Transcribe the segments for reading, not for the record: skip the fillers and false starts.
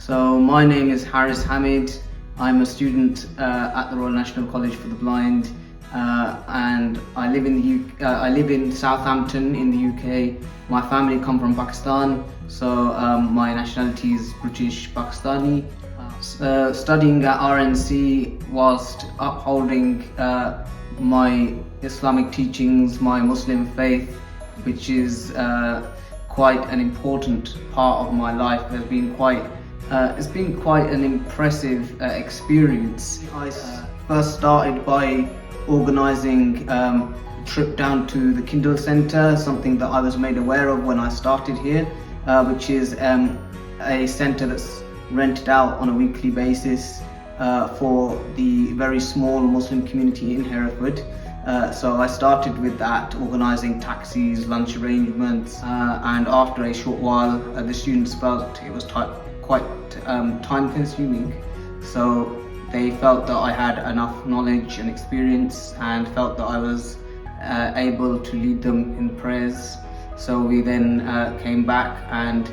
So my name is Haris Hamid. I'm a student at the Royal National College for the Blind, and I live in I live in Southampton in the UK. My family come from Pakistan, so my nationality is British Pakistani. Studying at RNC whilst upholding my Islamic teachings, my Muslim faith, which is quite an important part of my life, has been quite it's been quite an impressive experience. I first started by organising a trip down to the Kindle Centre, something that I was made aware of when I started here, which is a centre that's rented out on a weekly basis for the very small Muslim community in Hereford. So I started with that, organising taxis, lunch arrangements, and after a short while the students felt it was quite time consuming. So they felt that I had enough knowledge and experience and felt that I was able to lead them in prayers. So we then came back and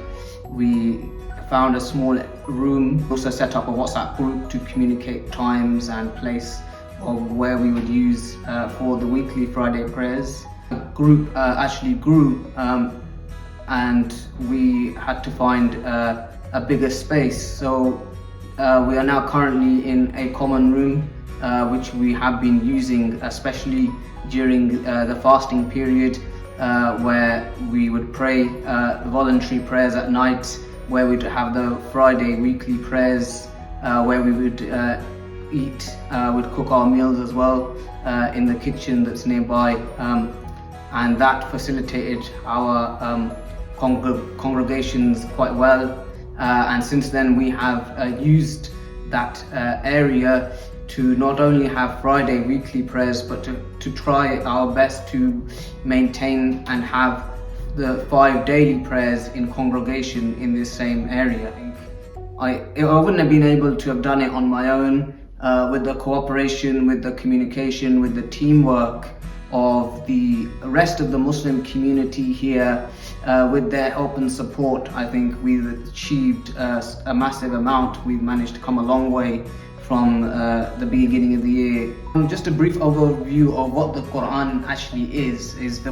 we found a small room, also set up a WhatsApp group to communicate times and place of where we would use for the weekly Friday prayers. The group actually grew and we had to find a bigger space. So we are now currently in a common room which we have been using especially during the fasting period, where we would pray voluntary prayers at night, where we'd have the Friday weekly prayers, where we would eat, we'd cook our meals as well in the kitchen that's nearby, and that facilitated our congregations quite well. And since then we have used that area to not only have Friday weekly prayers, but to try our best to maintain and have the 5 daily prayers in congregation in this same area. I wouldn't have been able to have done it on my own. With the cooperation, with the communication, with the teamwork of the rest of the Muslim community here, with their help and support, I think we've achieved a massive amount. We've managed to come a long way from the beginning of the year. Just a brief overview of what the Quran actually is the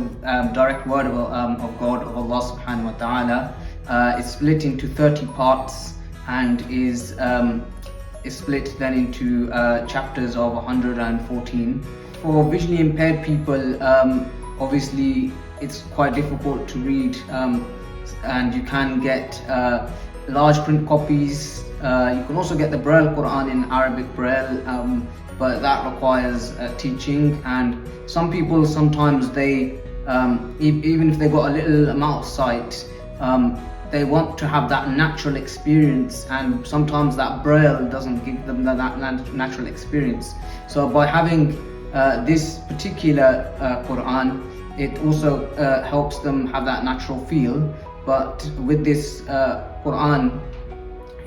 direct word of God, of Allah subhanahu wa ta'ala. It's split into 30 parts and is split then into chapters of 114. For visually impaired people, obviously it's quite difficult to read, and you can get large print copies. You can also get the Braille Quran in Arabic Braille, but that requires teaching, and some people sometimes they even if they got a little amount of sight, they want to have that natural experience, and sometimes that Braille doesn't give them that natural experience. So by having this particular Quran, it also helps them have that natural feel. But with this Quran,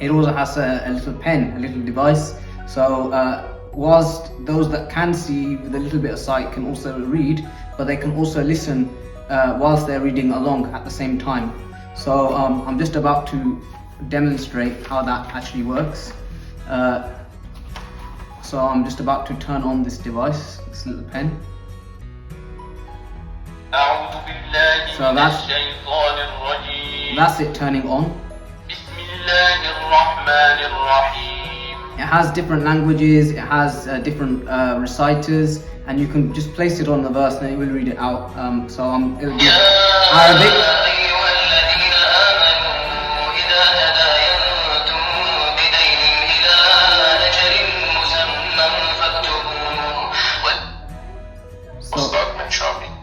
it also has a little pen, a little device. So whilst those that can see with a little bit of sight can also read, but they can also listen whilst they're reading along at the same time. So I'm just about to demonstrate how that actually works. So I'm just about to turn on this device, this little pen. So that's it turning on. It has different languages, it has different reciters, and you can just place it on the verse and it will read it out. It'll be Arabic.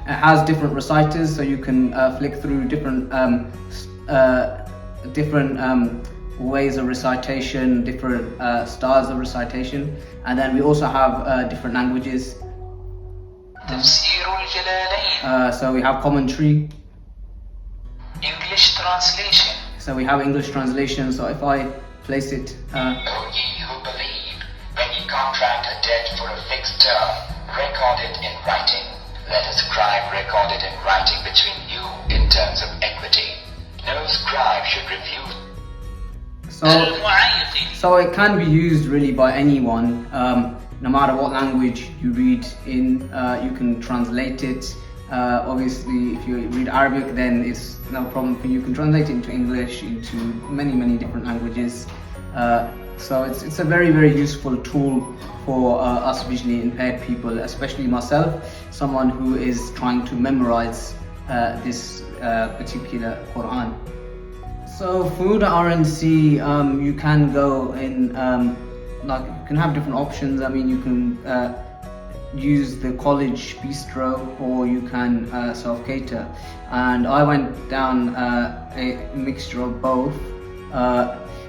It has different reciters, so you can flick through different ways of recitation, different styles of recitation, and then we also have different languages. So we have commentary. English translation. So we have English translation. So if I place it. O ye who believe, when ye contract a debt for a fixed term, record it in writing. Let a scribe record it in writing between you in terms of equity. No scribe should refuse. So it can be used really by anyone, no matter what language you read in. You can translate it. Obviously, if you read Arabic, then it's no problem for you. You can translate it into English, into many different languages. So it's a very useful tool for us visually impaired people, especially myself, someone who is trying to memorize this particular Quran. So food at RNC, you can go in, like you can have different options. I mean, you can use the college bistro, or you can self-cater. And I went down a mixture of both.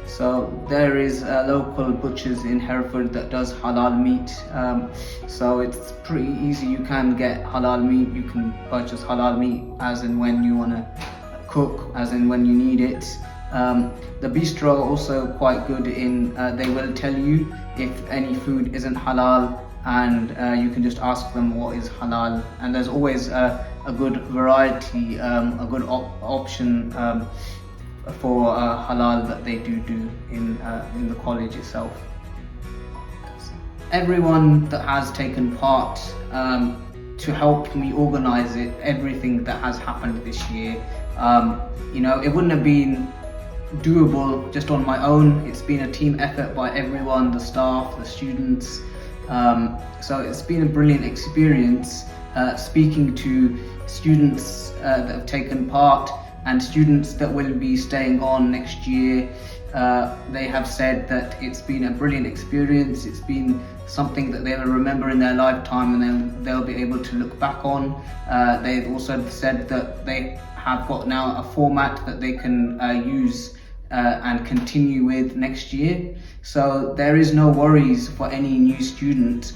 So there is a local butchers in Hereford that does halal meat. So it's pretty easy. You can get halal meat. You can purchase halal meat as and when you want to cook, as in when you need it. The bistro also quite good in they will tell you if any food isn't halal, and you can just ask them what is halal, and there's always a good variety, a good option for halal that they do in the college itself. Everyone that has taken part to help me organize it, everything that has happened this year, it wouldn't have been doable just on my own. It's been a team effort by everyone, the staff, the students. So it's been a brilliant experience speaking to students that have taken part and students that will be staying on next year. They have said that it's been a brilliant experience. It's been something that they will remember in their lifetime, and then they'll be able to look back on. They've also said that they have got now a format that they can use and continue with next year. So there is no worries for any new student,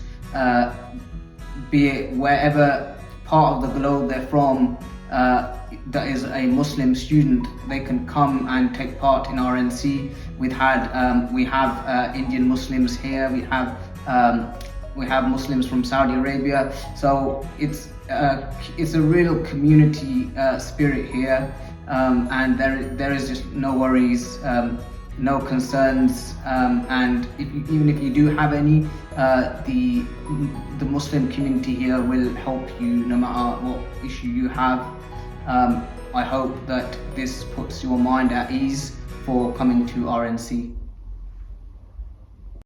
be it wherever part of the globe they're from, that is a Muslim student. They can come and take part in RNC. We have Indian Muslims here. We have Muslims from Saudi Arabia. So it's a real community spirit here, and there is just no worries, no concerns, and even if you do have any, the Muslim community here will help you no matter what issue you have. I hope that this puts your mind at ease for coming to RNC.